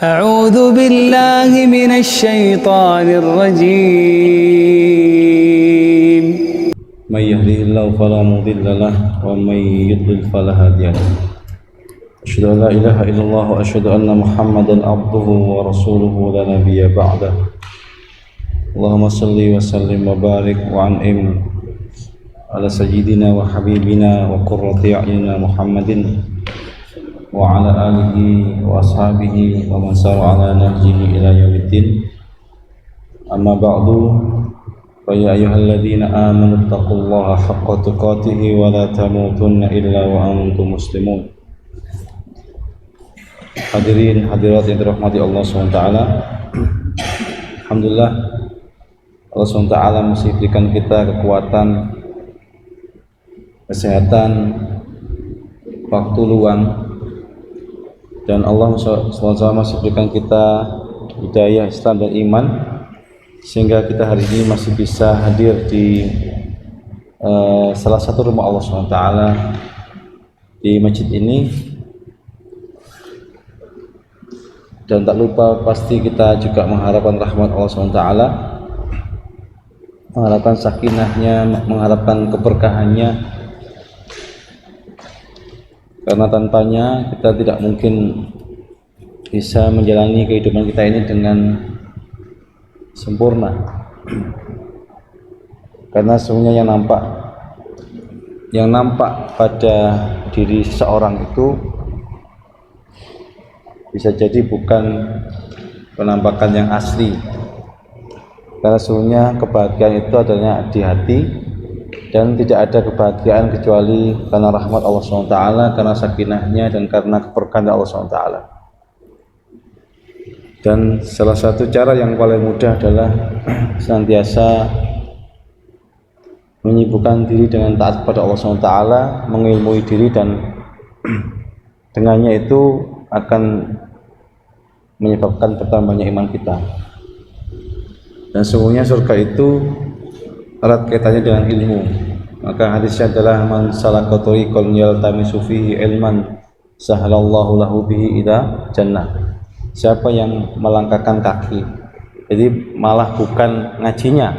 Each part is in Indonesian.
أعوذ بالله من الشيطان الرجيم من يهده الله فلا مضل له ومن يضلل فلا هادي له أشهد أن لا إله إلا الله وأشهد أن محمدا عبده ورسوله لا نبي بعده اللهم صل وسلم وبارك وأنعم على سيدنا وحبيبنا وقرة أعيننا محمد وعلى آله وأصحابه ومن سار على نهجه إلى يوم الدين أما بعد فيا أيها الذين آمنوا اتقوا الله حق تقاته ولا تموتن إلا وأنتم مسلمون. Hadirin hadirat yang dirahmati Allah SWT, alhamdulillah Allah SWT masih berikan kita kekuatan, kesehatan, waktu luang, dan Allah SWT masih berikan kita hidayah Islam dan iman sehingga kita hari ini masih bisa hadir di salah satu rumah Allah SWT di masjid ini. Dan tak lupa pasti kita juga mengharapkan rahmat Allah SWT, mengharapkan sakinahnya, mengharapkan keberkahannya, karena tanpanya kita tidak mungkin bisa menjalani kehidupan kita ini dengan sempurna. Karena sebenarnya yang nampak pada diri seseorang itu bisa jadi bukan penampakan yang asli, karena sebenarnya kebahagiaan itu adanya di hati, dan tidak ada kebahagiaan kecuali karena rahmat Allah SWT, karena sakinahnya, dan karena keberkahan Allah SWT. Dan salah satu cara yang paling mudah adalah senantiasa menyibukkan diri dengan taat kepada Allah SWT, mengilmui diri, dan dengannya itu akan menyebabkan bertambahnya iman kita. Dan sesungguhnya surga itu erat kaitannya dengan ilmu. Maka hadisnya adalah man salaka tariqan yaltamisu fihi ilman sahalallahu lahu bihi ila jannah. Siapa yang melangkahkan kaki, jadi malah bukan ngajinya,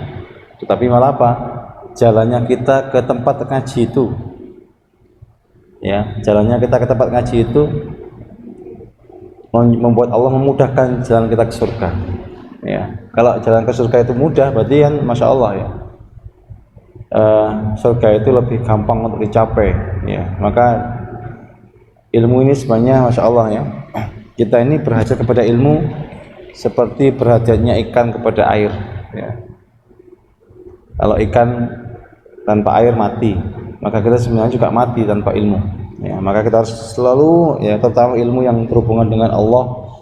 tetapi malah apa? Jalannya kita ke tempat ngaji itu. Ya, jalannya kita ke tempat ngaji itu membuat Allah memudahkan jalan kita ke surga. Ya, kalau jalan ke surga itu mudah, berarti kan masya Allah ya. Surga itu lebih gampang untuk dicapai. Ya, maka ilmu ini sebenarnya masya Allah ya. Kita ini berhajat kepada ilmu seperti berhajatnya ikan kepada air. Ya. Kalau ikan tanpa air mati, maka kita sebenarnya juga mati tanpa ilmu. Ya, maka kita harus selalu ya, terutama ilmu yang berhubungan dengan Allah,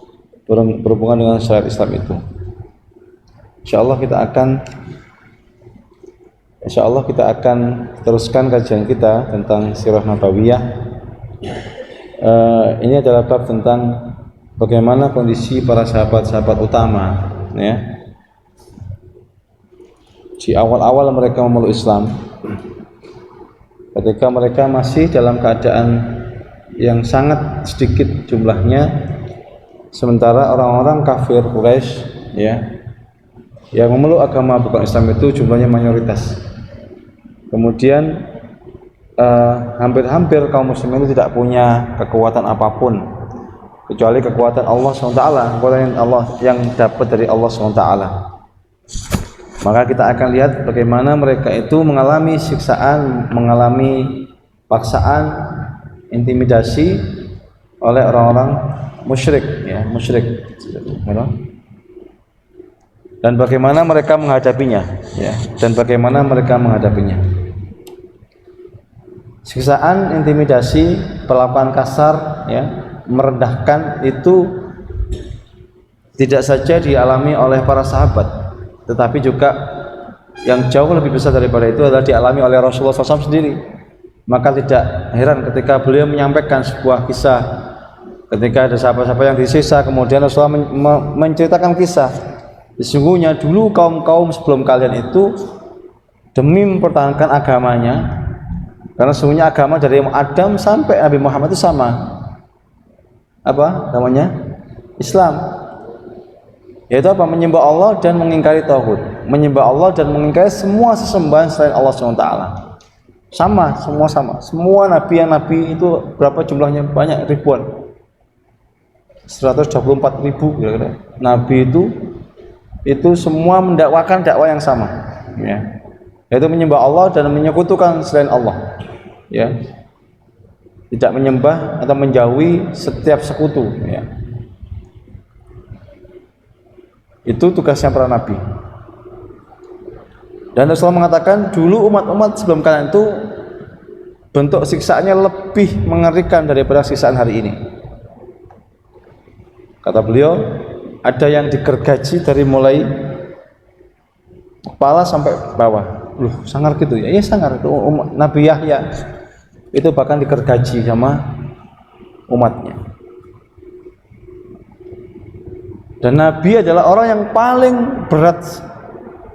berhubungan dengan syariat Islam itu. Insyaallah kita akan teruskan kajian kita tentang Sirah Nabawiyah. Ini adalah bab tentang bagaimana kondisi para sahabat-sahabat utama ya. Di awal-awal mereka memeluk Islam, ketika mereka masih dalam keadaan yang sangat sedikit jumlahnya, sementara orang-orang kafir Quraisy ya, yang memeluk agama bukan Islam itu jumlahnya mayoritas. Kemudian hampir-hampir kaum muslimin itu tidak punya kekuatan apapun kecuali kekuatan Allah SWT, kekuatan Allah yang dapat dari Allah SWT. Maka kita akan lihat bagaimana mereka itu mengalami siksaan, mengalami paksaan, intimidasi oleh orang-orang musyrik ya, dan bagaimana mereka menghadapinya ya, siksaan, intimidasi, perlakuan kasar ya, merendahkan itu tidak saja dialami oleh para sahabat, tetapi juga yang jauh lebih besar daripada itu adalah dialami oleh Rasulullah SAW sendiri. Maka tidak heran ketika beliau menyampaikan sebuah kisah, ketika ada sahabat-sahabat yang disiksa, kemudian Rasulullah menceritakan kisah, sesungguhnya dulu kaum-kaum sebelum kalian itu demi mempertahankan agamanya, karena sesungguhnya agama dari Adam sampai Nabi Muhammad itu sama, apa namanya, Islam. Yaitu apa? Menyembah Allah dan mengingkari tauhid. Menyembah Allah dan mengingkari semua sesembahan selain Allah SWT. Sama, semua sama. Semua nabi itu berapa jumlahnya? Banyak, ribuan. 124.000 kira-kira. Nabi itu semua mendakwakan dakwah yang sama, ya. Yaitu menyembah Allah dan menyekutukan selain Allah, ya. Tidak menyembah atau menjauhi setiap sekutu, ya. Itu tugasnya para nabi. Dan Rasulullah mengatakan dulu umat-umat sebelum kalian itu bentuk siksaannya lebih mengerikan daripada siksaan hari ini. Kata beliau, ada yang digergaji dari mulai kepala sampai bawah. Loh, sangar gitu ya? Iya sangar. Itu Nabi Yahya itu bahkan digergaji sama umatnya. Dan Nabi adalah orang yang paling berat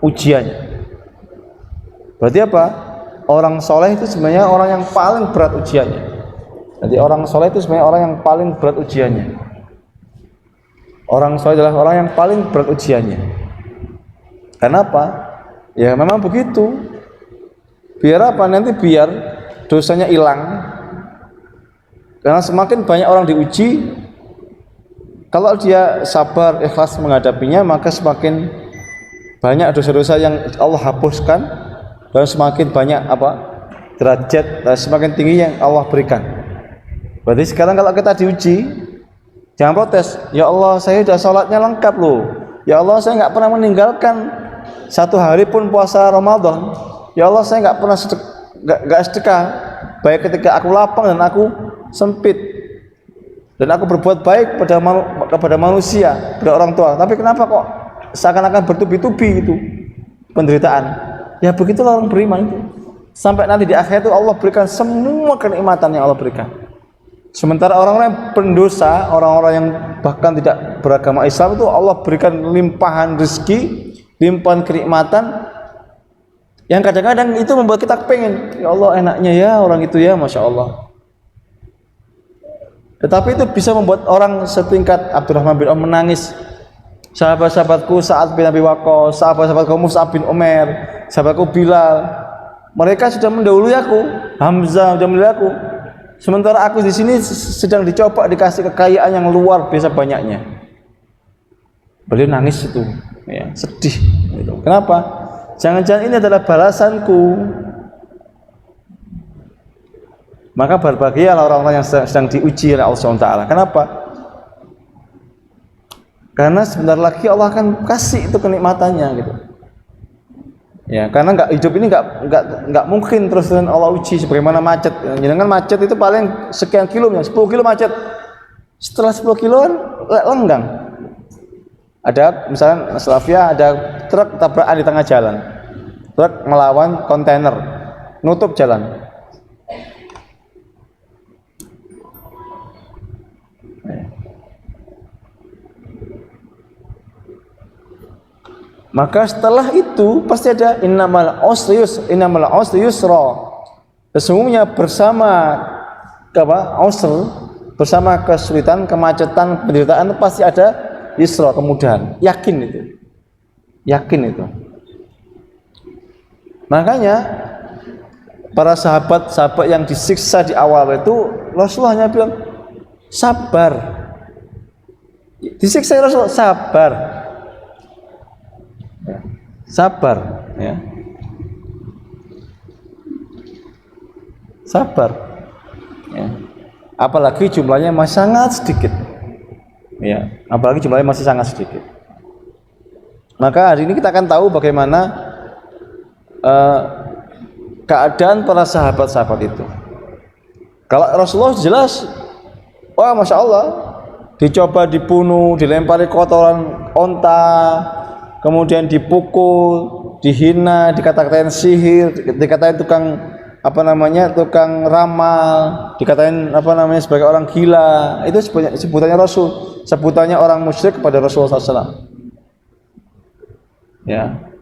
ujiannya. Berarti apa? Orang soleh itu sebenarnya orang yang paling berat ujiannya. Jadi orang soleh itu sebenarnya orang yang paling berat ujiannya. Orang soleh adalah orang yang paling berat ujiannya. Kenapa? Ya memang begitu. Biar apa? Nanti biar dosanya hilang. Karena semakin banyak orang diuji, kalau dia sabar, ikhlas menghadapinya, maka semakin banyak dosa-dosa yang Allah hapuskan. Dan semakin banyak derajat semakin tinggi yang Allah berikan. Berarti sekarang kalau kita diuji, jangan protes. Ya Allah, saya sudah sholatnya lengkap loh. Ya Allah, saya nggak pernah meninggalkan satu hari pun puasa Ramadan. Ya Allah, saya nggak pernah nggak sedekah, baik ketika aku lapang dan aku sempit. Dan aku berbuat baik kepada manusia, kepada orang tua. Tapi kenapa kok seakan-akan bertubi-tubi itu penderitaan? Ya begitulah orang beriman itu. Sampai nanti di akhir itu Allah berikan semua kenikmatan yang Allah berikan. Sementara orang-orang yang pendosa, orang-orang yang bahkan tidak beragama Islam itu Allah berikan limpahan rezeki, limpahan kenikmatan yang kadang-kadang itu membuat kita pengen, ya Allah enaknya ya orang itu ya, Masya Allah. Tetapi itu bisa membuat orang setingkat Abdurrahman bin Auf menangis. Sahabat-sahabatku Sa'ad bin Abi Waqqas, sahabat-sahabatku Mus'ab bin Umair, sahabatku Bilal, mereka sudah mendahului aku. Hamzah sudah mendahului aku. Sementara aku di sini sedang dicoba dikasih kekayaan yang luar biasa banyaknya. Beliau nangis itu, ya, sedih. Gitu. Kenapa? Jangan-jangan ini adalah balasanku. Maka berbahagialah orang-orang yang sedang diuji oleh Allah SWT. Kenapa? Karena sebentar lagi Allah akan kasih itu kenikmatannya gitu. Ya, karena hidup ini nggak mungkin terus-terusan Allah uji sebagaimana macet. Jangan macet itu paling sekian kilonya, 10 kilo macet. Setelah 10 kiloan lenggang. Ada misalnya Slavia ada truk tabrakan di tengah jalan. Truk melawan kontainer, nutup jalan. Maka setelah itu pasti ada innamal usri yusra. Sesungguhnya bersama bersama kesulitan, kemacetan, penderitaan pasti ada yusra, kemudahan. Yakin itu. Makanya para sahabat yang disiksa di awal itu Rasulullah hanya bilang sabar. Disiksa Rasul sabar. Sabar, ya. Sabar, ya. Apalagi jumlahnya masih sangat sedikit, ya. Apalagi jumlahnya masih sangat sedikit. Maka hari ini kita akan tahu bagaimana keadaan para sahabat-sahabat itu. Kalau Rasulullah jelas, wah Masya Allah, dicoba dibunuh, dilempari kotoran onta, kemudian dipukul, dihina, dikatakan sihir, dikatakan tukang ramal, dikatakan sebagai orang gila. Itu sebutannya Rasul, sebutannya orang musyrik kepada Rasulullah SAW. Ya,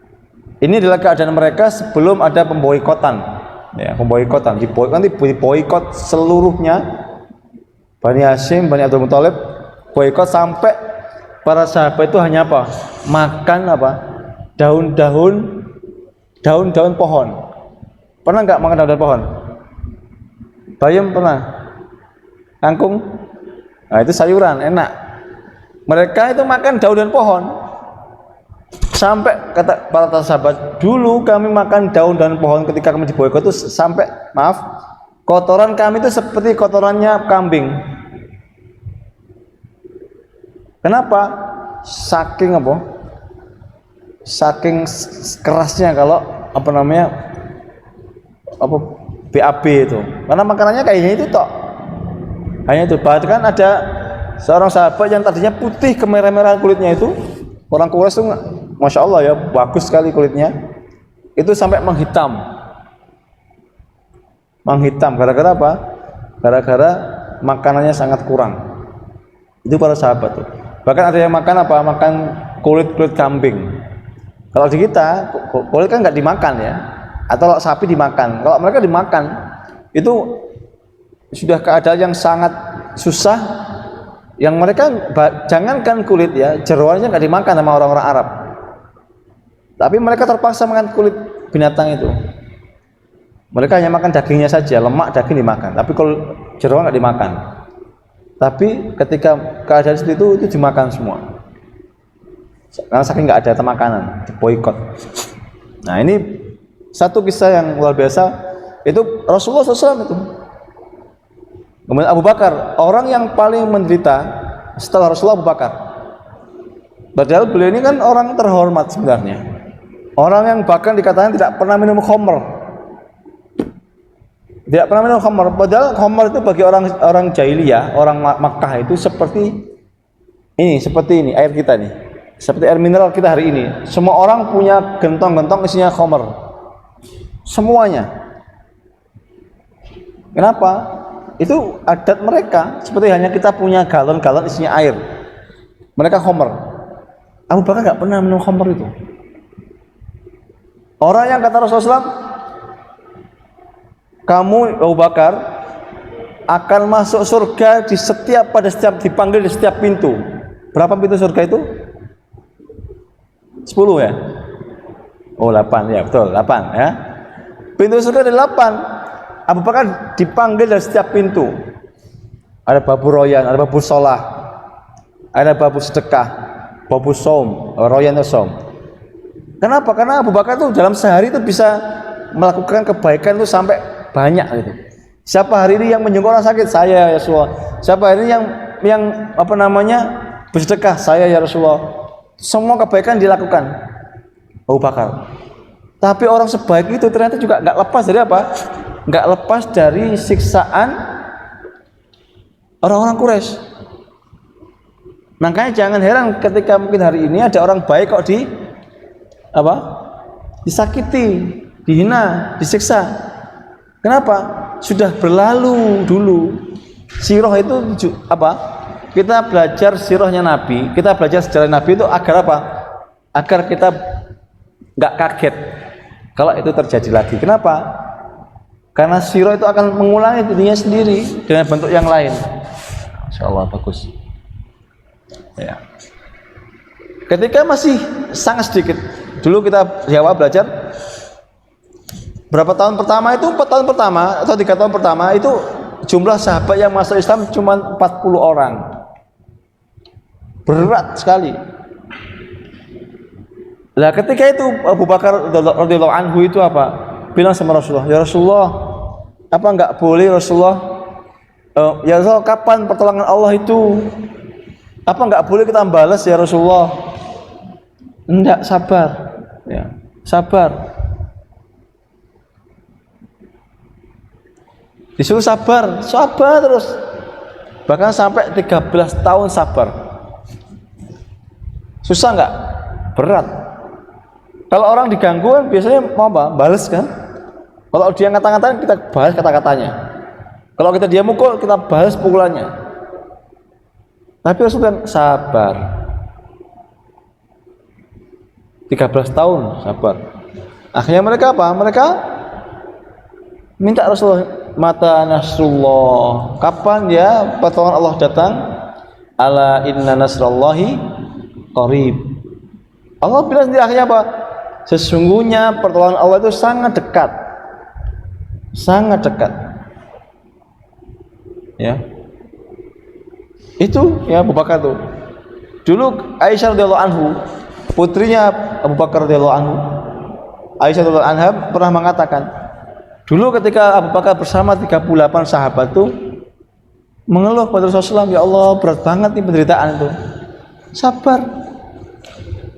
ini adalah keadaan mereka sebelum ada pemboikotan. Ya, pemboikotan, diboikot seluruhnya. Bani Hashim, Bani Abdul Muthalib, boikot sampai para sahabat itu hanya apa? Makan apa? Daun-daun pohon. Pernah nggak makan daun pohon? Bayam pernah? Kangkung? Nah, itu sayuran, enak. Mereka itu makan daun pohon. Sampai kata para sahabat, dulu kami makan daun pohon ketika kami di boykot itu sampai, maaf, kotoran kami itu seperti kotorannya kambing. Kenapa? Saking apa? Saking kerasnya kalau apa namanya? BAB itu. Karena makanannya kayaknya itu tok. Hanya itu. Bahkan ada seorang sahabat yang tadinya putih kemerah-merahan kulitnya itu, orang Quraisy itu Masya Allah ya, bagus sekali kulitnya, itu sampai menghitam gara-gara apa? Gara-gara makanannya sangat kurang. Itu para sahabat tuh. Bahkan ada yang makan apa? Makan kulit kambing. Kalau di kita kulit kan nggak dimakan ya, atau sapi dimakan. Kalau mereka dimakan, itu sudah keadaan yang sangat susah. Yang mereka jangankan kulit ya, jeroannya nggak dimakan sama orang-orang Arab. Tapi mereka terpaksa makan kulit binatang itu. Mereka hanya makan dagingnya saja, lemak daging dimakan. Tapi kalau jeroan nggak dimakan. Tapi ketika keadaan seperti itu dimakan semua. Karena saking nggak ada makanan, diboikot. Nah ini satu kisah yang luar biasa. Itu Rasulullah SAW itu. Kemudian Abu Bakar, orang yang paling menderita setelah Rasulullah, Abu Bakar. Padahal beliau ini kan orang terhormat sebenarnya. Orang yang bahkan dikatakan tidak pernah minum khamr. Tidak pernah minum khamr. Padahal khamr itu bagi orang jahiliyah, orang Makkah itu seperti ini air kita nih. Seperti air mineral kita hari ini. Semua orang punya gentong-gentong isinya khamr. Semuanya. Kenapa? Itu adat mereka. Seperti hanya kita punya galon-galon isinya air. Mereka khamr. Abu Bakar nggak pernah minum khamr itu. Orang yang kata Rasulullah SAW, kamu Abu Bakar akan masuk surga pada setiap dipanggil di setiap pintu. Berapa pintu surga itu? 10 ya? Oh 8 ya, betul 8 ya. Pintu surga ada 8. Abu Bakar dipanggil dari setiap pintu. Ada babu royan, ada babu sholah, ada babu sedekah, babu saum, royan itu saum. Kenapa? Karena Abu Bakar itu dalam sehari itu bisa melakukan kebaikan itu sampai banyak gitu. Siapa hari ini yang menyembuhkan orang sakit? Saya ya Rasulullah. Siapa hari ini yang apa namanya bersedekah? Saya ya Rasulullah. Semua kebaikan dilakukan Abu Bakar. Tapi orang sebaik itu ternyata juga nggak lepas dari apa? Nggak lepas dari siksaan orang-orang Quraisy. Makanya jangan heran ketika mungkin hari ini ada orang baik kok disakiti, dihina, disiksa. Kenapa? Sudah berlalu dulu. Sirah itu apa? Kita belajar sirahnya Nabi, kita belajar sejarah Nabi itu agar apa? Agar kita nggak kaget kalau itu terjadi lagi. Kenapa? Karena sirah itu akan mengulangi dirinya sendiri dengan bentuk yang lain. Insyaallah bagus. Ya. Ketika masih sangat sedikit, dulu kita di awal belajar berapa tahun pertama itu 4 tahun pertama atau 3 tahun pertama itu jumlah sahabat yang masuk Islam cuma 40 orang. Berat sekali. Nah ketika itu Abu Bakar radhiyallahu anhu itu apa? Bilang sama Rasulullah, ya Rasulullah, apa enggak boleh Rasulullah? Ya Rasulullah, kapan pertolongan Allah itu? Apa enggak boleh kita balas ya Rasulullah? Enggak, sabar. Ya, sabar. Disuruh sabar terus. Bahkan sampai 13 tahun sabar. Susah enggak? Berat. Kalau orang diganggu kan biasanya mau apa? Balas kan? Kalau dia ngata-ngatain kita balas kata-katanya. Kalau dia mukul kita balas pukulannya. Tapi Rasulullah sabar. 13 tahun sabar. Akhirnya mereka apa? Mereka minta Rasulullah, mata nasrullah. Kapan ya pertolongan Allah datang? Ala inna nasrallahi qarib. Allah bilang di akhirnya apa? Sesungguhnya pertolongan Allah itu sangat dekat. Sangat dekat. Ya. Itu ya Abu Bakar tuh. Dulu Aisyah radhiyallahu anhu, putrinya Abu Bakar radhiyallahu anhu, Aisyah radhiyallahu anha pernah mengatakan, dulu ketika Abu Bakar bersama 38 sahabat tuh mengeluh kepada Rasulullah, ya Allah berat banget nih penderitaan itu. Sabar.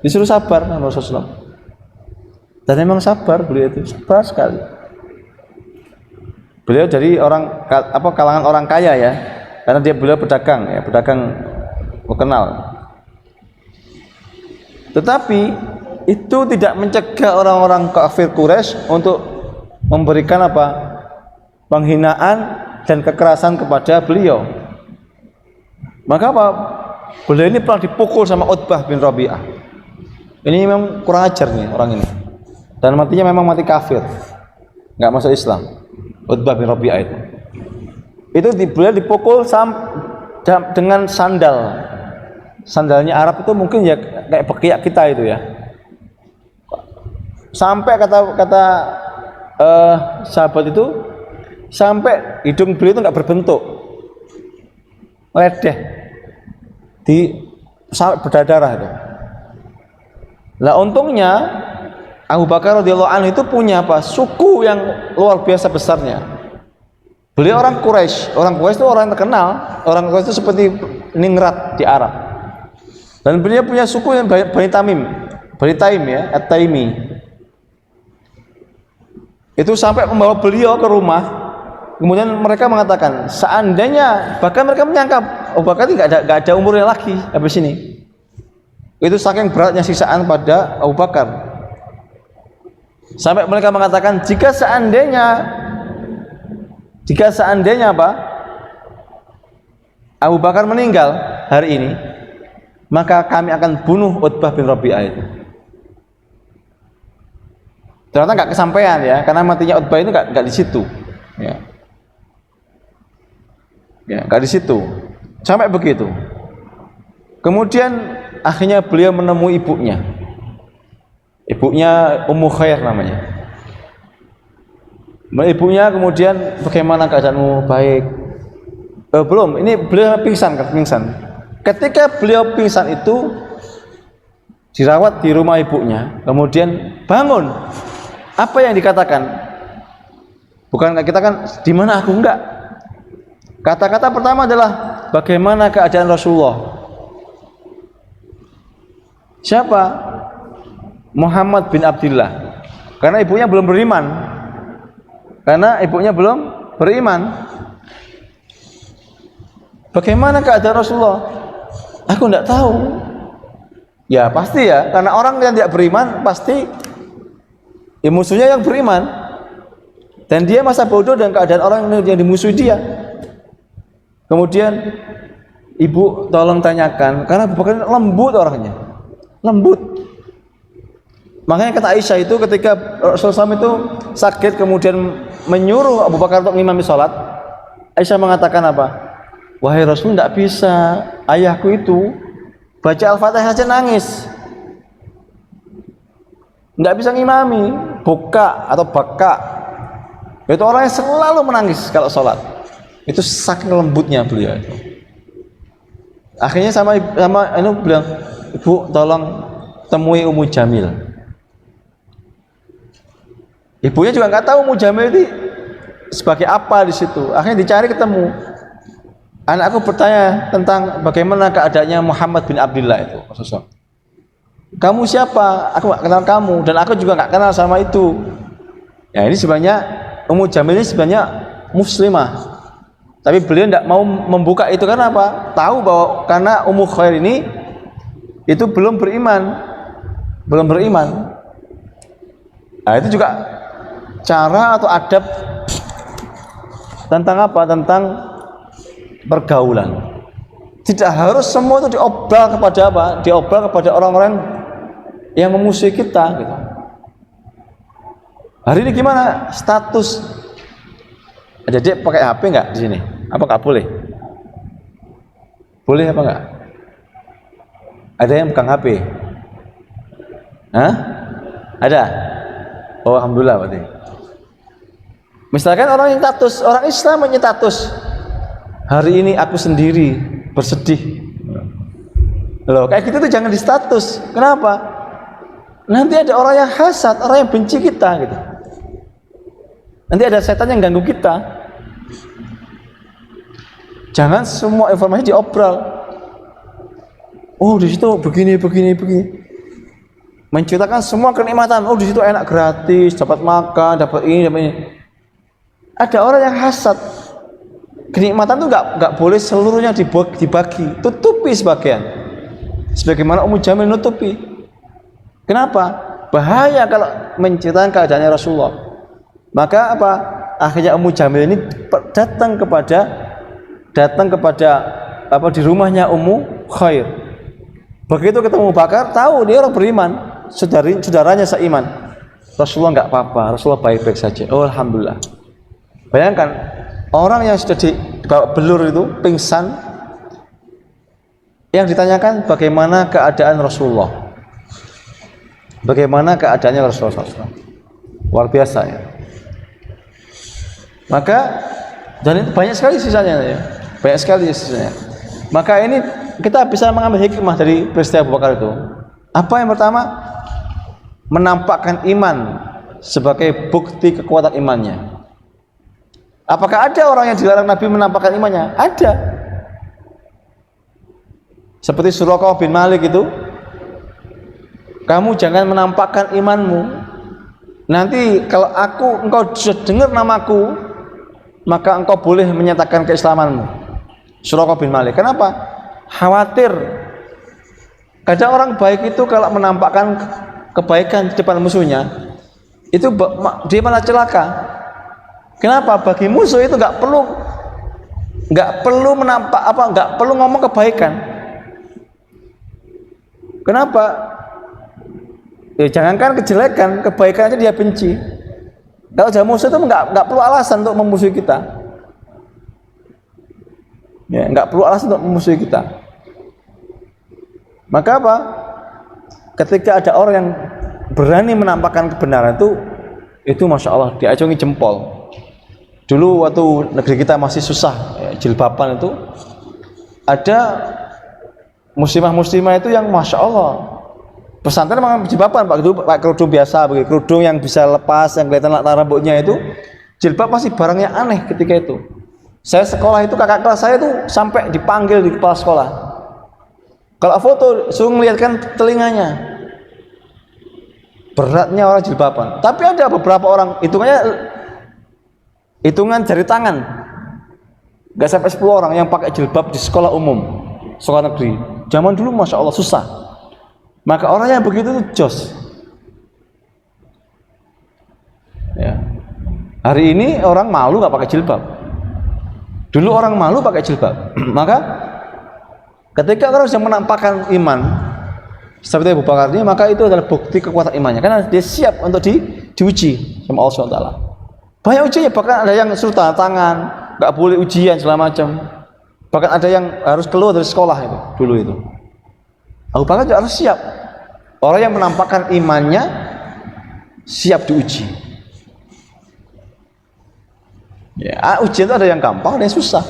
Disuruh sabar sama Rasulullah. Dan memang sabar beliau itu, sabar sekali. Beliau dari orang kalangan orang kaya ya, karena beliau pedagang ya, pedagang terkenal. Tetapi itu tidak mencegah orang-orang kafir Quraisy untuk memberikan apa? Penghinaan dan kekerasan kepada beliau. Maka apa? Beliau ini pernah dipukul sama Utbah bin Rabi'ah. Ini memang kurang ajar nih orang ini. Dan matinya memang mati kafir, nggak masuk Islam. Utbah bin Rabi'ah itu beliau dipukul dengan sandal. Sandalnya Arab itu mungkin ya kayak bekiak kita itu ya. Sampai kata sahabat itu, sampai hidung beliau itu nggak berbentuk, ledeh, sampai berdarah itu. Lah untungnya Abu Bakar radhiyallahu anhu itu punya apa? Suku yang luar biasa besarnya. Beliau orang Quraisy. Orang Quraisy itu orang terkenal. Orang Quraisy itu seperti ningrat di Arab. Dan beliau punya suku yang Bani Tamim. Bani Taim ya, At-Taimi. Itu sampai membawa beliau ke rumah. Kemudian mereka mengatakan, seandainya, bahkan mereka menyangka Abu Bakar nggak ada umurnya lagi habis ini. Itu saking beratnya siksaan pada Abu Bakar. Sampai mereka mengatakan, jika seandainya apa? Abu Bakar meninggal hari ini, maka kami akan bunuh Utbah bin Rabi'ah itu. Ternyata nggak kesampaian ya, karena matinya Utbah itu nggak di situ. Ya, nggak di situ. Sampai begitu. Kemudian akhirnya beliau menemui ibunya. Ibunya Ummu Khair namanya. Ibunya kemudian, bagaimana keadaanmu? Baik. Belum, ini beliau pingsan. Ketika beliau pingsan itu dirawat di rumah ibunya, kemudian bangun. Apa yang dikatakan? Bukan kita kan, di mana aku? Enggak. Kata-kata pertama adalah, bagaimana keadaan Rasulullah? Siapa? Muhammad bin Abdullah. Karena ibunya belum beriman. Bagaimana keadaan Rasulullah? Aku tidak tahu. Ya pasti ya, karena orang yang tidak beriman pasti musuhnya yang beriman. Dan dia masa bodoh dengan keadaan orang yang dimusuhi dia. Kemudian ibu tolong tanyakan, karena Abu Bakar lembut orangnya. Lembut. Makanya kata Aisyah itu ketika Rasulullah SAW itu sakit kemudian menyuruh Abu Bakar untuk mengimami sholat, Aisyah mengatakan apa? Wahai Rasul, tidak bisa, ayahku itu baca Al-Fatihah saja nangis, tidak bisa ngimami, buka atau baka. Itu orang yang selalu menangis kalau sholat. Itu saking lembutnya beliau itu. Akhirnya sama ini bilang, Ibu tolong temui Ummu Jamil. Ibunya juga nggak tahu Ummu Jamil itu sebagai apa di situ. Akhirnya dicari ketemu. Anakku bertanya tentang bagaimana keadaannya Muhammad bin Abdullah itu. Kamu siapa? Aku nggak kenal kamu, dan aku juga nggak kenal sama itu. Ya ini sebenarnya Ummu Jamil ini sebenarnya muslimah. Tapi beliau tidak mau membuka itu karena apa? Tahu bahwa karena Ummu Khair ini itu belum beriman. Nah, itu juga cara atau adab tentang apa? Tentang pergaulan. Tidak harus semua itu diobral kepada apa? Diobral kepada orang-orang yang memusuhi kita gitu. Hari ini gimana status? Adik pakai HP nggak di sini? Apa nggak boleh? Boleh apa nggak? Ada yang pegang HP? Hah? Ada? Oh, alhamdulillah berarti. Misalkan orang yang status, orang Islam punya status. Hari ini aku sendiri bersedih. Loh, kayak gitu tuh jangan di status. Kenapa? Nanti ada orang yang hasad, orang yang benci kita gitu. Nanti ada setan yang ganggu kita. Jangan semua informasi diobrol. Oh, di situ begini. Menceritakan semua kenikmatan. Oh, di situ enak gratis, dapat makan, dapat ini. Ada orang yang hasad. Kenikmatan itu nggak boleh seluruhnya dibagi, tutupi sebagian. Sebagaimana Ummu Jamil nutupi. Kenapa? Bahaya kalau menceritakan keadaannya Rasulullah. Maka apa? Akhirnya Ummu Jamil ini datang kepada apa di rumahnya Ummu Khair. Begitu ketemu Bakar, tahu dia orang beriman, saudaranya seiman. Rasulullah nggak apa-apa, Rasulullah baik-baik saja. Oh, alhamdulillah. Bayangkan orang yang sudah dibawa belur itu pingsan, yang ditanyakan bagaimana keadaan Rasulullah. Bagaimana keadaannya Rasulullah SAW. Luar biasa ya. Maka dan itu banyak sekali sisanya ya. Banyak sekali sisanya. Maka ini kita bisa mengambil hikmah dari peristiwa Abu Bakar itu. Apa yang pertama? Menampakkan iman sebagai bukti kekuatan imannya. Apakah ada orang yang dilarang Nabi menampakkan imannya? Ada. Seperti Suraqah bin Malik itu, kamu jangan menampakkan imanmu. Nanti kalau engkau sudah dengar namaku, maka engkau boleh menyatakan keislamanmu. Suraqah bin Malik. Kenapa? Khawatir. Kadang orang baik itu kalau menampakkan kebaikan di depan musuhnya, itu dia malah celaka. Kenapa? Bagi musuh itu nggak perlu ngomong kebaikan. Kenapa? Ya jangankan kejelekan, kebaikan aja dia benci. Kalau jadi musuh itu nggak perlu alasan untuk memusuhi kita. Ya, nggak perlu alasan untuk memusuhi kita. Maka apa? Ketika ada orang yang berani menampakkan kebenaran itu masya Allah diacungi jempol. Dulu waktu negeri kita masih susah ya, jilbaban itu ada muslimah itu yang masya Allah pesantren memang jilbaban pakai kerudung biasa, pakai kerudung yang bisa lepas, yang kelihatan latar rambutnya itu, jilbab masih barangnya aneh ketika itu. Saya sekolah itu kakak kelas saya itu sampai dipanggil di kepala sekolah. Kalau foto suruh melihatkan telinganya, beratnya orang jilbaban. Tapi ada beberapa orang hitungan jari tangan, nggak sampai 10 orang yang pakai jilbab di sekolah umum, sekolah negeri. Zaman dulu masya Allah susah. Maka orang yang begitu itu jos. Ya. Hari ini orang malu nggak pakai jilbab. Dulu orang malu pakai jilbab. Maka ketika orang yang menampakkan iman seperti Abu Bakar ini, maka itu adalah bukti kekuatan imannya. Karena dia siap untuk diuji sama Allah SWT. Banyak ujiannya, bahkan ada yang suruh tanda tangan, nggak boleh ujian segala macam. Bahkan ada yang harus keluar dari sekolah itu dulu itu. Abu Bakar juga harus siap. Orang yang menampakkan imannya siap diuji. Ya, ujian itu ada yang gampang, ada yang susah.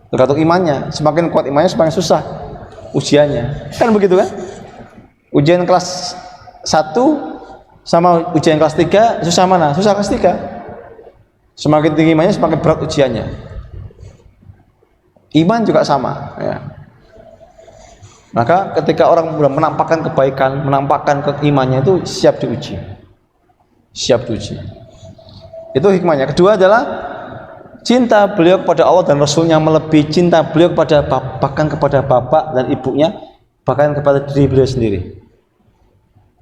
Tergantung imannya. Semakin kuat imannya, semakin susah ujiannya. Kan begitu kan? Ujian kelas 1 sama ujian kelas 3 susah mana? Susah kelas 3. Semakin tinggi imannya, semakin berat ujiannya. Iman juga sama ya. Maka ketika orang sudah menampakkan kebaikan, menampakkan keimannya itu siap diuji. Siap diuji. Itu hikmahnya. Kedua adalah cinta beliau kepada Allah dan Rasulnya melebihi cinta beliau bahkan kepada bapak dan ibunya, bahkan kepada diri beliau sendiri.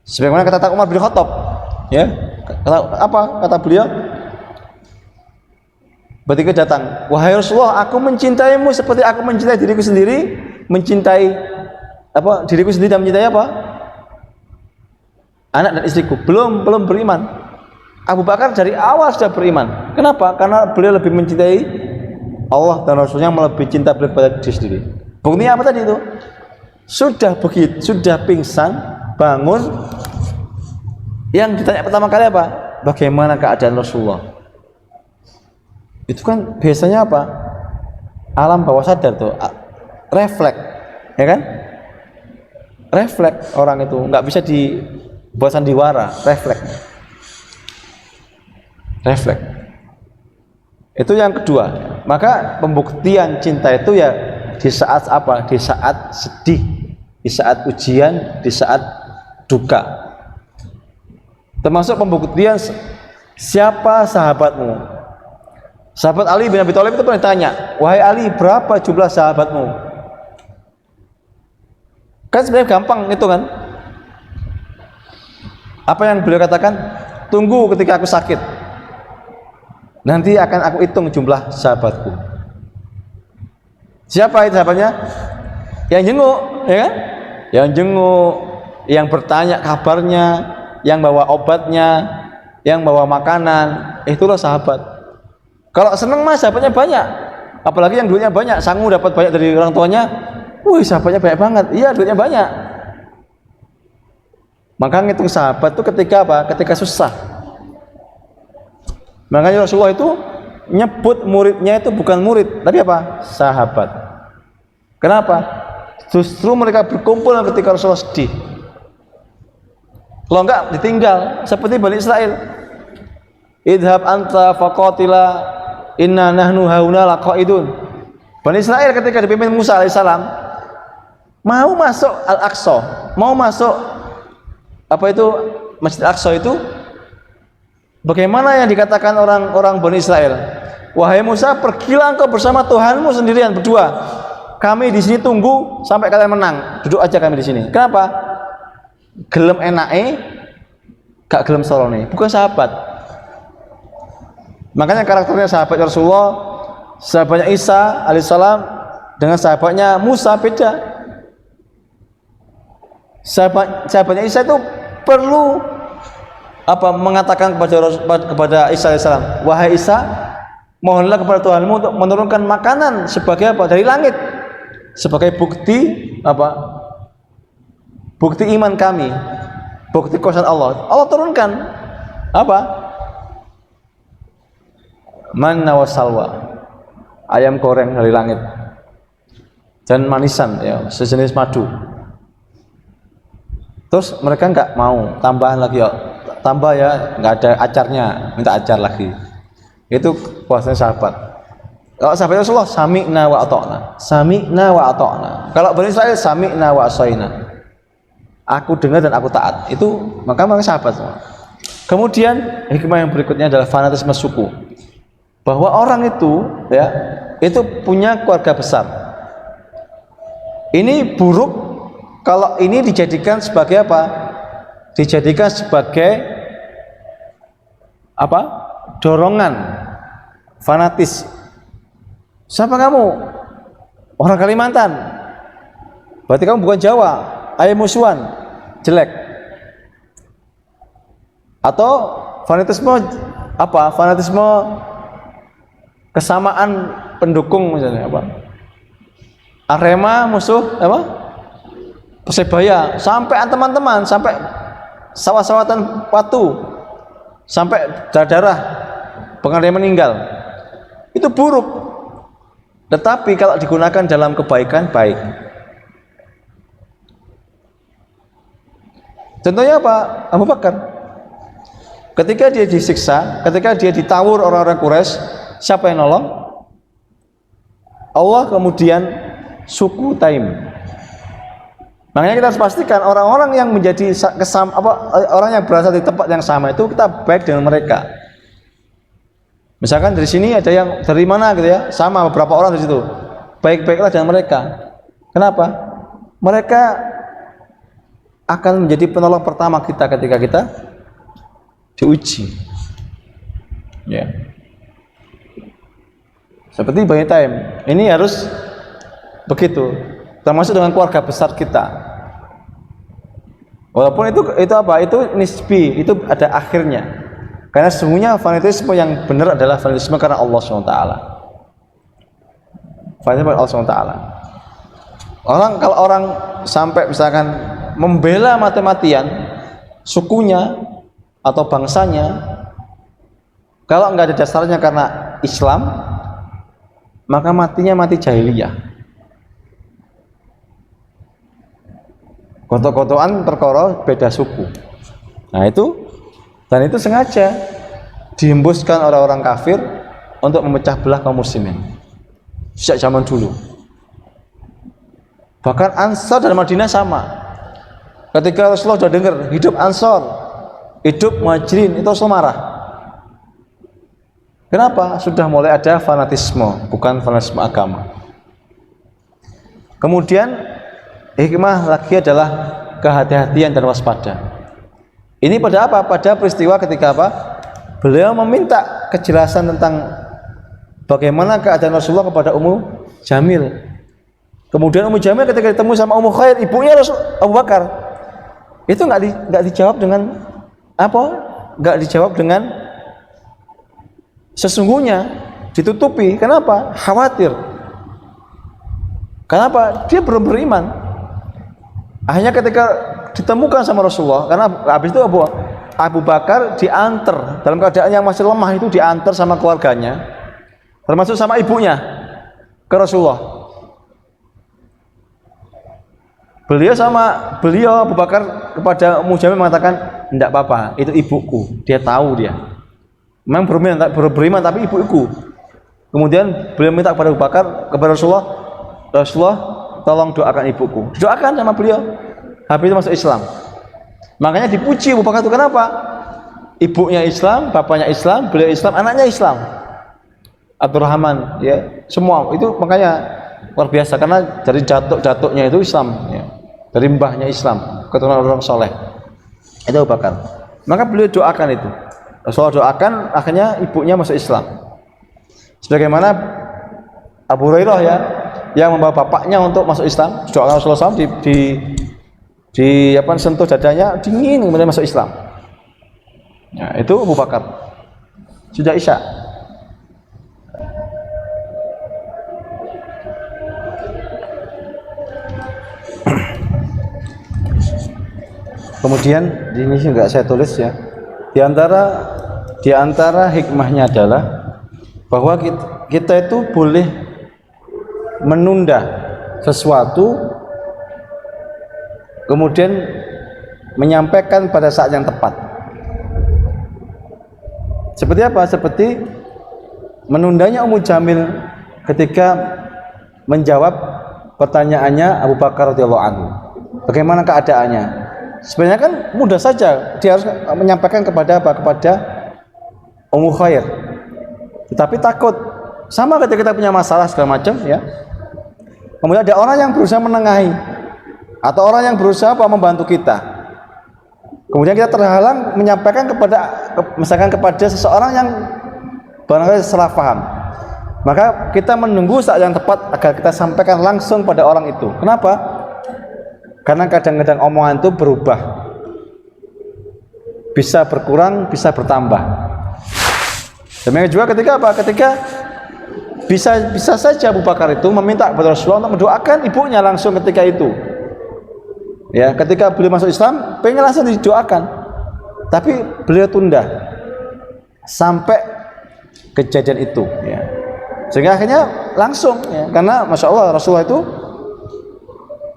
Sebagaimana kata Umar bin Khattab, ya. Kata beliau? Ketika datang, wahai Rasulullah, aku mencintaimu seperti aku mencintai diriku sendiri, diriku sendiri dan mencintai apa? Anak dan istriku. Belum beriman. Abu Bakar dari awal sudah beriman. Kenapa? Karena beliau lebih mencintai Allah dan Rasulnya melebihi cinta beliau kepada diri sendiri. Buktinya apa tadi itu? Sudah begitu, sudah pingsan, bangun, yang ditanya pertama kali apa? Bagaimana keadaan Rasulullah? Itu kan biasanya apa? Alam bawah sadar tuh, refleks, ya kan? Refleks orang itu, nggak bisa dibuat sandiwara, refleks. Itu yang kedua. Maka pembuktian cinta itu ya di saat apa? Di saat sedih, di saat ujian, di saat duka. Termasuk pembuktian siapa sahabatmu. Sahabat Ali bin Abi Thalib itu pernah ditanya, wahai Ali, berapa jumlah sahabatmu? Kan sebenarnya gampang itu kan. Apa yang beliau katakan? Tunggu ketika aku sakit, nanti akan aku hitung jumlah sahabatku. Siapa itu sahabatnya? Yang jenguk, ya kan? Yang jenguk, yang bertanya kabarnya, yang bawa obatnya, yang bawa makanan, itulah sahabat. Kalau seneng mah sahabatnya banyak, apalagi yang duitnya banyak, sangu dapat banyak dari orang tuanya, wih sahabatnya banyak banget, iya duitnya banyak. Maka ngitung sahabat itu ketika apa? Ketika susah. Makanya Rasulullah itu nyebut muridnya itu bukan murid, tapi apa? Sahabat. Kenapa? Justru mereka berkumpul ketika Rasulullah sedih. Kalau enggak ditinggal, seperti Bani Israel. Idhab anta faqatila inna nahnu hauna laqaidun. Bani Israel ketika dipimpin Musa alaihissalam mau masuk Al-Aqsa, mau masuk apa itu Masjid Al-Aqsa itu, bagaimana yang dikatakan orang-orang Bani Israel? Wahai Musa, pergilah engkau bersama Tuhanmu sendirian berdua. Kami di sini tunggu sampai kalian menang. Duduk aja kami di sini. Kenapa? Gelem enake, gak gelem sorone. Bukan sahabat. Makanya karakternya sahabat Rasulullah, sahabatnya Isa alaihissalam dengan sahabatnya Musa beda. Sahabatnya Isa itu perlu apa? Mengatakan kepada Isa alaihissalam, wahai Isa, mohonlah kepada Tuhanmu untuk menurunkan makanan sebagai apa? Dari langit, sebagai bukti apa? Bukti iman kami, bukti kuasa Allah. Allah turunkan apa? Manna wa salwa, ayam goreng dari langit dan manisan, ya, sejenis madu. Terus mereka nggak mau, tambahan lagi, ya, tambah ya, nggak ada acarnya, minta acar lagi. Itu puasanya sahabat. Kalau sahabat Rasulullah, sami'na wa ata'na, sami'na wa ata'na. Kalau Bani Israil, sami'na wa asaina, aku dengar dan aku taat. Itu maka sahabat semua. Kemudian hikmah yang berikutnya adalah fanatisme suku, bahwa orang itu ya itu punya keluarga besar. Ini buruk kalau ini dijadikan sebagai apa? Dijadikan sebagai apa? Dorongan fanatis. Siapa kamu? Orang Kalimantan. Berarti kamu bukan Jawa. Ayo musuhan, jelek. Atau fanatisme apa? Fanatisme kesamaan pendukung misalnya apa? Arema musuh apa? Persebaya, sampai teman-teman, sampai sawah-sawatan Patu, sampai darah-darah, pengen meninggal. Itu buruk. Tetapi kalau digunakan dalam kebaikan, baik. Contohnya apa? Abu Bakar. Ketika dia disiksa, ketika dia ditawur orang-orang Quraisy, siapa yang nolong? Allah, kemudian suku Taim. Makanya kita harus pastikan orang-orang yang menjadi orang yang berasal di tempat yang sama itu kita baik dengan mereka. Misalkan dari sini ada yang dari mana gitu ya, sama beberapa orang di situ. Baik-baiklah dengan mereka. Kenapa? Mereka akan menjadi penolong pertama kita ketika kita diuji. Ya. Seperti Bani Taim. Ini harus begitu. Termasuk dengan keluarga besar kita. Walaupun itu apa? Itu nisbi, itu ada akhirnya. Karena sesungguhnya fanatisme yang benar adalah fanatisme karena Allah SWT. Fanatisme karena Allah SWT. Kalau orang sampai misalkan membela mati-matian sukunya atau bangsanya, kalau nggak ada dasarnya karena Islam, maka matinya mati jahiliyah. Kotok-kotokan perkara beda suku. Nah itu, dan itu sengaja dihembuskan orang-orang kafir untuk memecah belah kaum muslimin sejak zaman dulu. Bahkan Ansar dan Madinah sama. Ketika Rasulullah sudah dengar hidup Ansar, hidup Muhajirin, itu Rasul marah. Kenapa? Sudah mulai ada fanatisme, bukan fanatisme agama. Kemudian hikmah lagi adalah kehati-hatian dan waspada. Ini pada apa? Pada peristiwa ketika apa? Beliau meminta kejelasan tentang bagaimana keadaan Rasulullah kepada Ummu Jamil. Kemudian Ummu Jamil ketika ketemu sama Ummu Khair, ibunya Rasul Abu Bakar, itu nggak dijawab dengan apa? Nggak dijawab dengan sesungguhnya, ditutupi. Kenapa? Khawatir. Kenapa? Dia belum beriman. Akhirnya ketika ditemukan sama Rasulullah, karena habis itu Abu Bakar diantar dalam keadaan yang masih lemah, itu diantar sama keluarganya, termasuk sama ibunya, ke Rasulullah. Beliau Abu Bakar kepada Ummu Jamil mengatakan, tidak apa-apa, itu ibuku, dia tahu dia. Memang beriman tapi ibuku. Kemudian beliau minta kepada Abu Bakar, kepada Rasulullah, tolong doakan ibuku. Doakan sama beliau. Habis itu masuk Islam. Makanya dipuji Abu Bakar itu kenapa? Ibunya Islam, bapaknya Islam, beliau Islam, anaknya Islam. Abdurrahman, ya, semua itu makanya luar biasa karena dari datuk-datuknya itu Islam, ya. Dari mbahnya Islam, keturunan orang soleh. Itu Abu Bakar. Maka beliau doakan itu. Rasulullah doakan, akhirnya ibunya masuk Islam. Sebagaimana Abu Hurairah ya, yang membawa bapaknya untuk masuk Islam, doakan Rasulullah SAW sentuh dadanya dingin, kemudian masuk Islam. Nah, itu Abu Bakar. Sudah Isya. Kemudian di sini enggak saya tulis ya. Di antara hikmahnya adalah bahwa kita itu boleh menunda sesuatu kemudian menyampaikan pada saat yang tepat. Seperti apa? Seperti menundanya Ummu Jamil ketika menjawab pertanyaannya Abu Bakar radhiyallahu anhu. Bagaimana keadaannya? Sebenarnya kan mudah saja, dia harus menyampaikan kepada apa? Kepada Ummu Khair. Tetapi takut, sama ketika kita punya masalah segala macam ya. Kemudian ada orang yang berusaha menengahi atau orang yang berusaha membantu kita. Kemudian kita terhalang menyampaikan misalkan kepada seseorang yang barangkali salah paham. Maka kita menunggu saat yang tepat agar kita sampaikan langsung pada orang itu. Kenapa? Karena kadang-kadang omongan itu berubah, bisa berkurang, bisa bertambah. Demikian juga ketika apa? Ketika bisa saja Abu Bakar itu meminta kepada Rasulullah untuk mendoakan ibunya langsung ketika itu. Ya, ketika beliau masuk Islam, pengen langsung didoakan, tapi beliau tunda sampai kejadian itu. Ya. Sehingga akhirnya langsung, ya, karena masya Allah Rasulullah itu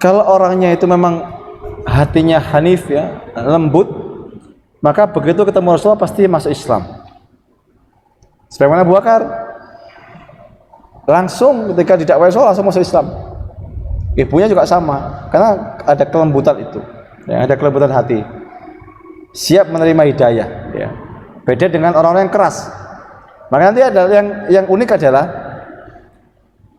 kalau orangnya itu memang hatinya hanif ya, lembut, maka begitu ketemu Rasulullah pasti masuk Islam. Sebagaimana Abu Bakar langsung ketika didakwai Rasulullah langsung masuk Islam. Ibunya juga sama, karena ada kelembutan itu, ya, ada kelembutan hati, siap menerima hidayah. Ya. Beda dengan orang-orang yang keras. Maka nanti ada yang unik adalah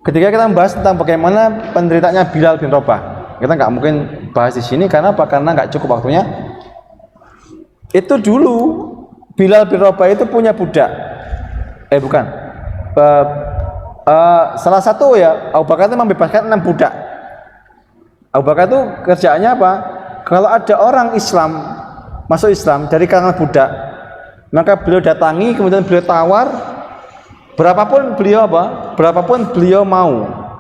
ketika kita membahas tentang bagaimana penderitanya Bilal bin Rabah. Kita nggak mungkin bahas di sini karena apa? Karena nggak cukup waktunya. Itu dulu Bilal bin Rabah itu punya budak. Bukan. Salah satu ya, Abu Bakar itu membebaskan 6 budak. Abu Bakar itu kerjaannya apa? Kalau ada orang Islam masuk Islam dari kalangan budak, maka beliau datangi, kemudian beliau tawar berapapun beliau mau,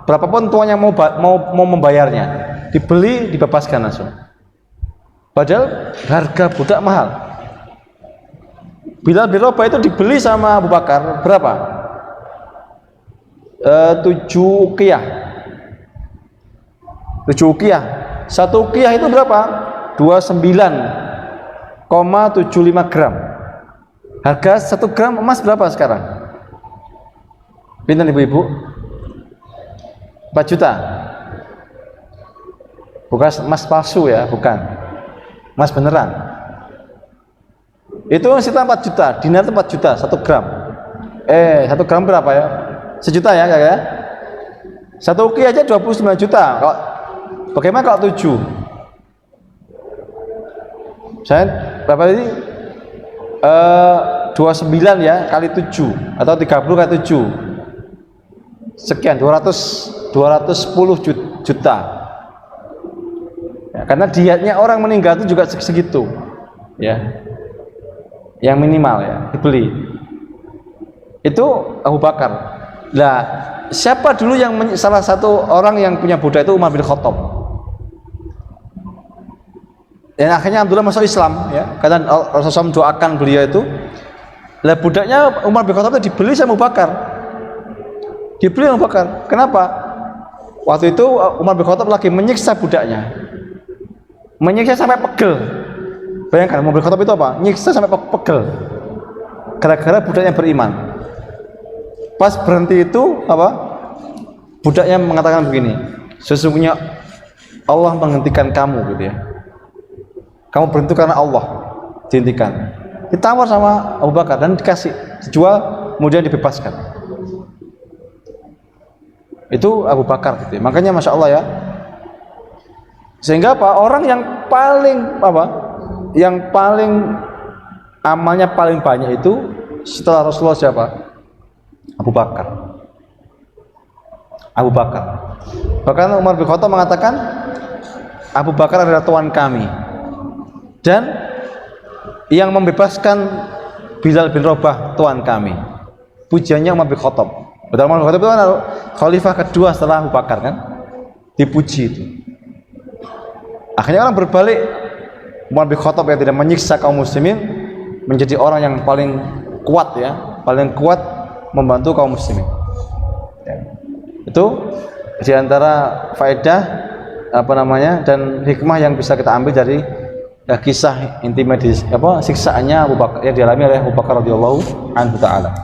berapapun tuannya mau membayarnya. dibeli dibebaskan langsung. Padahal harga budak mahal. Bilal bin Rabah itu dibeli sama Abu Bakar berapa? 7 uqiyah. 7 uqiyah. 1 uqiyah itu berapa? 29,75 gram. Harga 1 gram emas berapa sekarang? Pinten ibu-ibu? 4 juta. Bukan emas palsu ya, bukan. Emas beneran. Itu sekitar 4 juta. Dinar itu 4 juta 1 gram. 1 gram berapa ya? Sejuta ya, ya. 1 uqiyah aja 29 juta. Kalau bagaimana kalau 7? Saya berapa ini? 29 ya kali 7 atau 30 kali 7. Sekian 210 juta. Ya, karena dietnya orang meninggal itu juga segitu. Ya. Yang minimal ya, dibeli. Itu Abu Bakar. Lah, siapa dulu yang salah satu orang yang punya budak itu Umar bin Khattab. Dan akhirnya Abdullah masuk Islam ya, karena Rasulullah mendoakan beliau itu. Lah budaknya Umar bin Khattab itu dibeli sama Abu Bakar. Dibeli sama Abu Bakar. Kenapa? Waktu itu Umar bin Khattab lagi menyiksa budaknya. Menyiksa sampai pegel. Bayangkan Umar bin Khattab itu apa? Nyiksa sampai pegel. Gara-gara budaknya beriman. Pas berhenti itu apa? Budaknya mengatakan begini, sesungguhnya Allah menghentikan kamu gitu ya. Kamu berhenti karena Allah dihentikan. Ditawar sama Abu Bakar dan dikasih, dijual, kemudian dibebaskan. Itu Abu Bakar gitu ya. Makanya Masya Allah ya. Sehingga apa? Orang yang paling apa? Yang paling amalnya paling banyak itu setelah Rasulullah siapa? Abu Bakar. Abu Bakar. Bahkan Umar bin Khattab mengatakan Abu Bakar adalah tuan kami. Dan yang membebaskan Bilal bin Rabah tuan kami. Pujiannya Umar bin Khattab. Betul, Umar bin Khattab itu kan khalifah kedua setelah Abu Bakar kan? Dipuji itu. Akhirnya orang berbalik, Umar bin Khattab yang tidak menyiksa kaum muslimin menjadi orang yang paling kuat ya, paling kuat membantu kaum muslimin. Ya. Itu diantara faedah apa namanya dan hikmah yang bisa kita ambil dari kisah intimate siksaannya Abu Bakar yang dialami oleh Abu Bakar radhiyallahu anhu taala.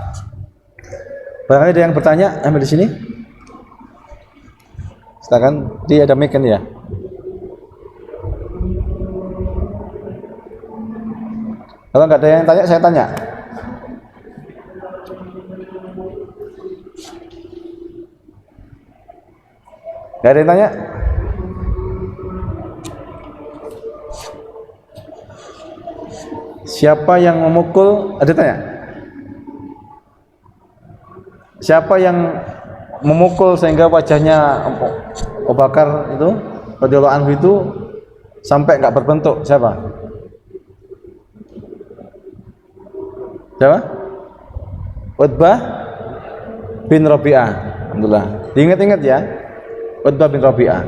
Barangkali ada yang bertanya, ambil di sini. Silakan, dia ada mic kan ya. Kalau nggak ada yang tanya, saya tanya. Nggak ada yang tanya? Siapa yang memukul? Ada tanya? Siapa yang memukul sehingga wajahnya Abu Bakar itu radhiyallahu anhu itu sampai nggak berbentuk? Siapa? Siapa? Utbah bin Rabi'ah. Alhamdulillah. Diingat-ingat ya. Utbah bin Rabi'ah.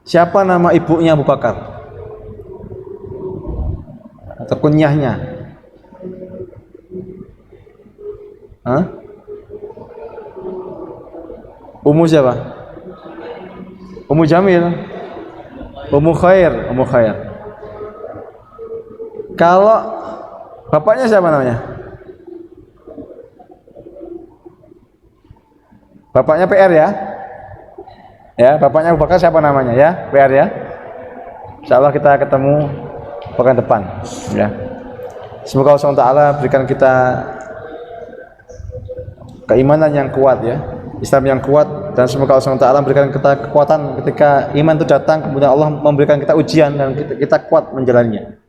Siapa nama ibunya Abu Bakar? Atau kunyahnya? Hah? Ummu siapa? Ummu Jamil. Ummu Khair. Ummu Khair. Kalau bapaknya siapa namanya? Bapaknya PR ya? Ya, bapaknya Abu Bakar siapa namanya ya? PR ya? Insyaallah kita ketemu pekan depan ya. Semoga Allah SWT berikan kita keimanan yang kuat ya, Islam yang kuat, dan semoga Allah SWT berikan kita kekuatan ketika iman itu datang, kemudian Allah memberikan kita ujian dan kita kuat menjalaninya.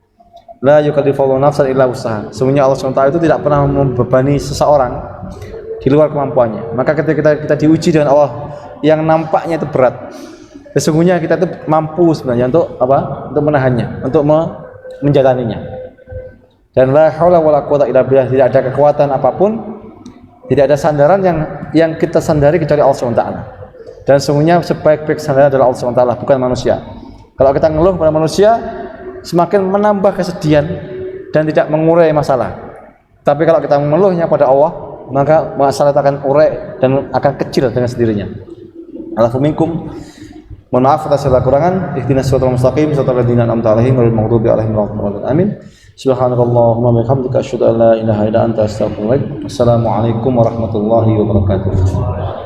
La yukallifullahu nafsan illa usaha. Sebenarnya Allah SWT itu tidak pernah membebani seseorang di luar kemampuannya. Maka ketika kita diuji dengan Allah yang nampaknya itu berat, sesungguhnya kita itu mampu sebenarnya untuk apa? Untuk menahannya, untuk menjalaninya. Dan la haula wala quwata illa billah, tidak ada kekuatan apapun, tidak ada sandaran yang kita sandari kecuali Allah SWT. Dan sesungguhnya sebaik-baik sandera adalah Allah SWT, bukan manusia. Kalau kita ngeluh pada manusia, semakin menambah kesedihan dan tidak mengurai masalah. Tapi kalau kita mengeluhnya pada Allah, maka masalah itu akan urai dan akan kecil dengan sendirinya. Alafu minkum, mohon maaf atas segala kurangan. Ihdinas siratal mustaqim, siratal ladzina an'amta 'alaihim ghairil maghdubi 'alaihim waladdallin. Amin. Subhanakallahumma wa bihamdika asyhadu an la ilaha illa anta astaghfiruka wa atubu ilaik. Assalamualaikum warahmatullahi wabarakatuh.